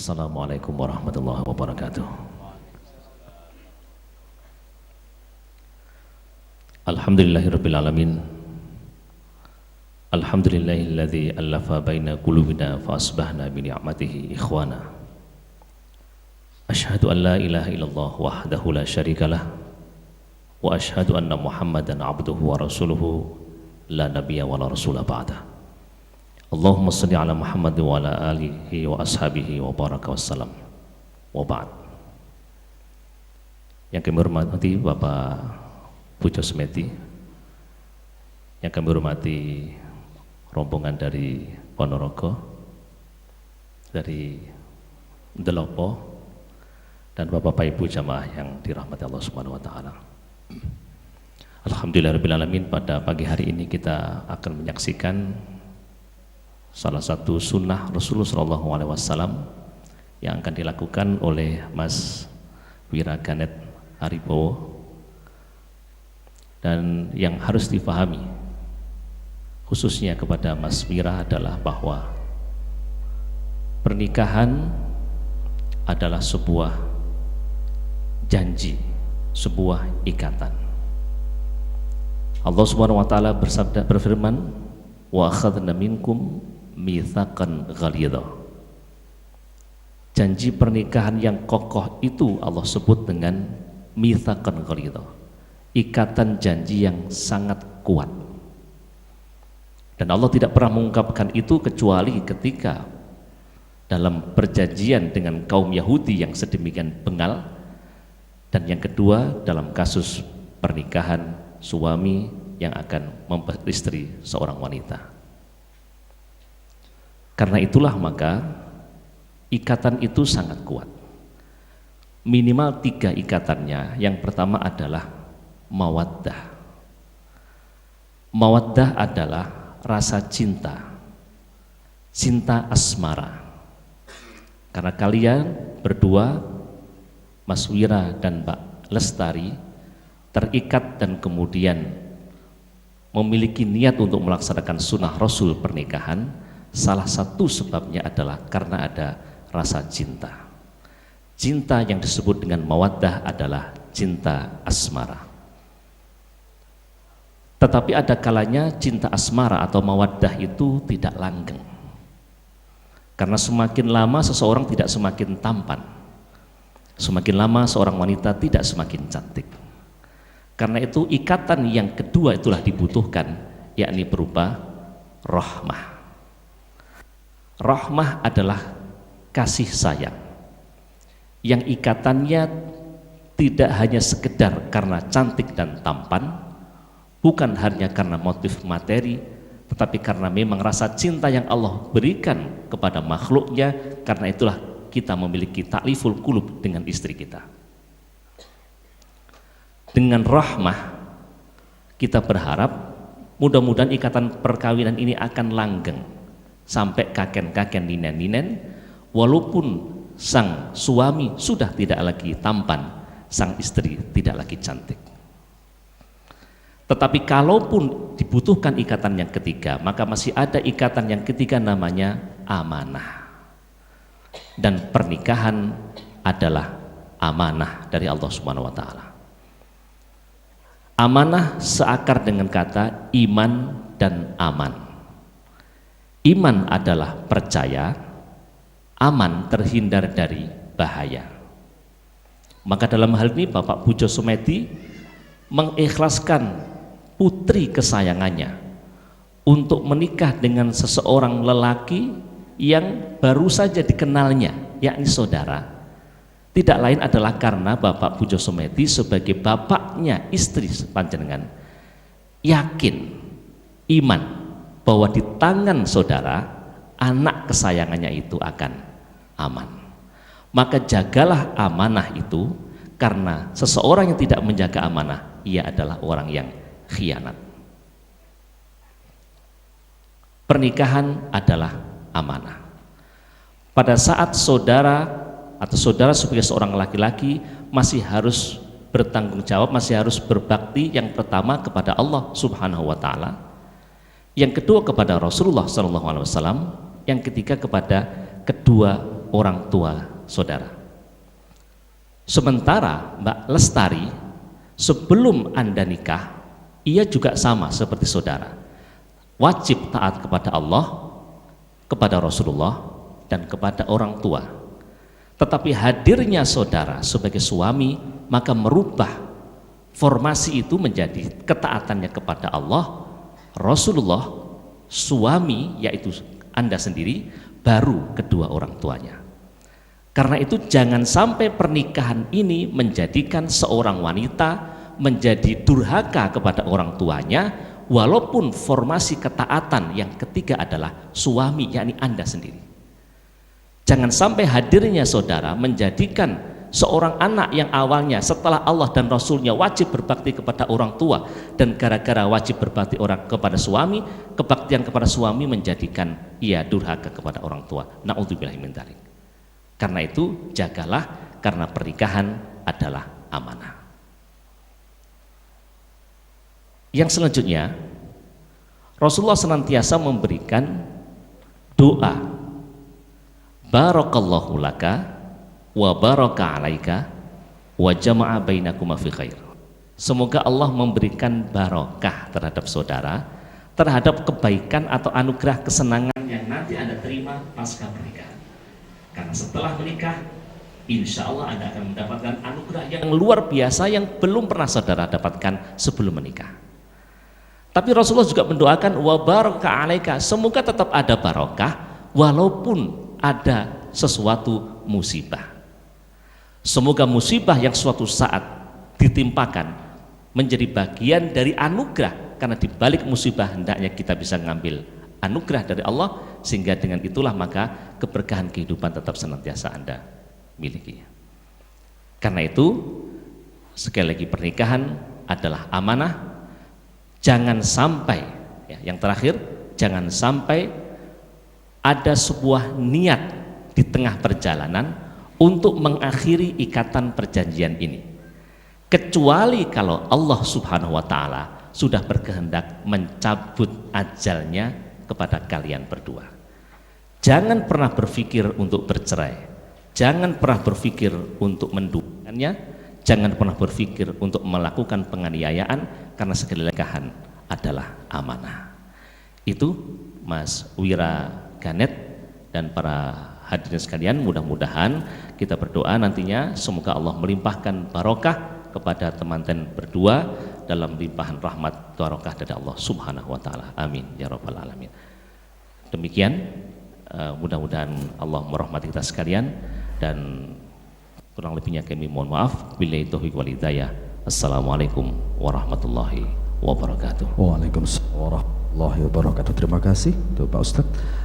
Assalamualaikum warahmatullahi wabarakatuh. Alhamdulillahirabbil alamin. Alhamdulillahilladzi allafa baina qulubina fa asbahna bi ni'matihi ikhwana. Asyhadu an la ilaha illallah wahdahu la syarikalah wa asyhadu anna Muhammadan abduhu wa rasuluhu la nabiyya wa la rasula ba'da. Allahumma salli ala Muhammad wa ala alihi wa ashabihi wa baraka wassalam wa ba'd. Yang kami hormati Bapak Pujo Semeti, yang kami hormati rombongan dari Ponorogo, dari Ndelopo, dan Bapak Ibu jamaah yang dirahmati Allah Subhanahu wa taala. Alhamdulillahirabbil alamin, pada pagi hari ini kita akan menyaksikan salah satu sunnah Rasulullah SAW yang akan dilakukan oleh Mas Wiraganet Aribowo, dan yang harus difahami khususnya kepada Mas Wira adalah bahwa pernikahan adalah sebuah janji, sebuah ikatan. Allah Subhanahu wa taala berfirman, wa akhadna minkum mitsaqan ghalidha. Janji pernikahan yang kokoh itu Allah sebut dengan mitsaqan ghalidha, ikatan janji yang sangat kuat. Dan Allah tidak pernah mengungkapkan itu kecuali ketika dalam perjanjian dengan kaum Yahudi yang sedemikian bengal, dan yang kedua dalam kasus pernikahan suami yang akan memperistri seorang wanita. Karena itulah maka ikatan itu sangat kuat. Minimal 3 ikatannya. Yang pertama adalah mawaddah. Mawaddah adalah rasa cinta, cinta asmara. Karena kalian berdua, Mas Wira dan Mbak Lestari, terikat dan kemudian memiliki niat untuk melaksanakan sunnah Rasul pernikahan. Salah satu sebabnya adalah karena ada rasa cinta. Cinta yang disebut dengan mawaddah adalah cinta asmara. Tetapi ada kalanya cinta asmara atau mawaddah itu tidak langgeng. Karena semakin lama seseorang tidak semakin tampan, semakin lama seorang wanita tidak semakin cantik. Karena itu ikatan yang kedua itulah dibutuhkan, yakni berupa rahmah. Rahmah adalah kasih sayang yang ikatannya tidak hanya sekedar karena cantik dan tampan, bukan hanya karena motif materi, tetapi karena memang rasa cinta yang Allah berikan kepada makhluknya. Karena itulah kita memiliki ta'liful qulub dengan istri kita. Dengan rahmah kita berharap mudah-mudahan ikatan perkawinan ini akan langgeng sampai kaken-kaken ninen-ninen, walaupun sang suami sudah tidak lagi tampan, sang istri tidak lagi cantik. Tetapi kalaupun dibutuhkan ikatan yang ketiga, maka masih ada ikatan yang ketiga, namanya amanah. Dan pernikahan adalah amanah dari Allah Subhanahu wa taala. Amanah seakar dengan kata iman dan aman. Iman adalah percaya, aman terhindar dari bahaya. Maka dalam hal ini Bapak Pujo Semeti mengikhlaskan putri kesayangannya untuk menikah dengan seseorang lelaki yang baru saja dikenalnya, yakni saudara. Tidak lain adalah karena Bapak Pujo Semeti sebagai bapaknya istri panjenengan yakin, iman bahwa di tangan saudara anak kesayangannya itu akan aman. Maka jagalah amanah itu, karena seseorang yang tidak menjaga amanah, ia adalah orang yang khianat. Pernikahan adalah amanah. Pada saat saudara atau saudara sebagai seorang laki-laki masih harus bertanggung jawab, masih harus berbakti, yang pertama kepada Allah Subhanahu wa taala, yang kedua kepada Rasulullah SAW, yang ketiga kepada kedua orang tua saudara. Sementara Mbak Lestari sebelum Anda nikah, ia juga sama seperti saudara, wajib taat kepada Allah, kepada Rasulullah, dan kepada orang tua. Tetapi hadirnya saudara sebagai suami maka merubah formasi itu menjadi ketaatannya kepada Allah, Rasulullah, suami yaitu Anda sendiri, baru kedua orang tuanya. Karena itu jangan sampai pernikahan ini menjadikan seorang wanita menjadi durhaka kepada orang tuanya, walaupun formasi ketaatan yang ketiga adalah suami, yakni Anda sendiri. Jangan sampai hadirnya saudara menjadikan seorang anak yang awalnya setelah Allah dan Rasulnya wajib berbakti kepada orang tua, dan gara-gara wajib berbakti kepada suami, kebaktian kepada suami menjadikan ia durhaka kepada orang tua. Na'udzubillahi min dzalik. Karena itu jagalah, karena pernikahan adalah amanah. Yang selanjutnya, Rasulullah senantiasa memberikan doa, barakallahu laka wa baraka alaika wa jama'a bainakuma fi khair. Semoga Allah memberikan barokah terhadap saudara, terhadap kebaikan atau anugerah kesenangan yang nanti Anda terima pasca pernikahan. Karena setelah menikah, insya Allah Anda akan mendapatkan anugerah yang luar biasa yang belum pernah saudara dapatkan sebelum menikah. Tapi Rasulullah juga mendoakan wa baraka alaika, semoga tetap ada barokah walaupun ada sesuatu musibah. Semoga musibah yang suatu saat ditimpakan menjadi bagian dari anugerah, karena di balik musibah hendaknya kita bisa mengambil anugerah dari Allah, sehingga dengan itulah maka keberkahan kehidupan tetap senantiasa Anda miliki. Karena itu sekali lagi, pernikahan adalah amanah. Jangan sampai, yang terakhir, jangan sampai ada sebuah niat di tengah perjalanan untuk mengakhiri ikatan perjanjian ini, kecuali kalau Allah Subhanahu wa Ta'ala sudah berkehendak mencabut ajalnya kepada kalian berdua. Jangan pernah berpikir untuk bercerai, jangan pernah berpikir untuk menduakannya, jangan pernah berpikir untuk melakukan penganiayaan, karena sekali lagi nikahan adalah amanah. Itu Mas Wira Ganet dan para hadirin sekalian, mudah-mudahan kita berdoa nantinya semoga Allah melimpahkan barokah kepada teman-teman berdua dalam limpahan rahmat barokah dari Allah Subhanahu wa Ta'ala. Amin ya rabbal alamin. Demikian, mudah-mudahan Allah merahmati kita sekalian, dan kurang lebihnya kami mohon maaf. Billahi taufiq wal hidayah. Assalamualaikum warahmatullahi wabarakatuh. Waalaikumsalam warahmatullahi wabarakatuh. Terima kasih untuk Pak Ustadz.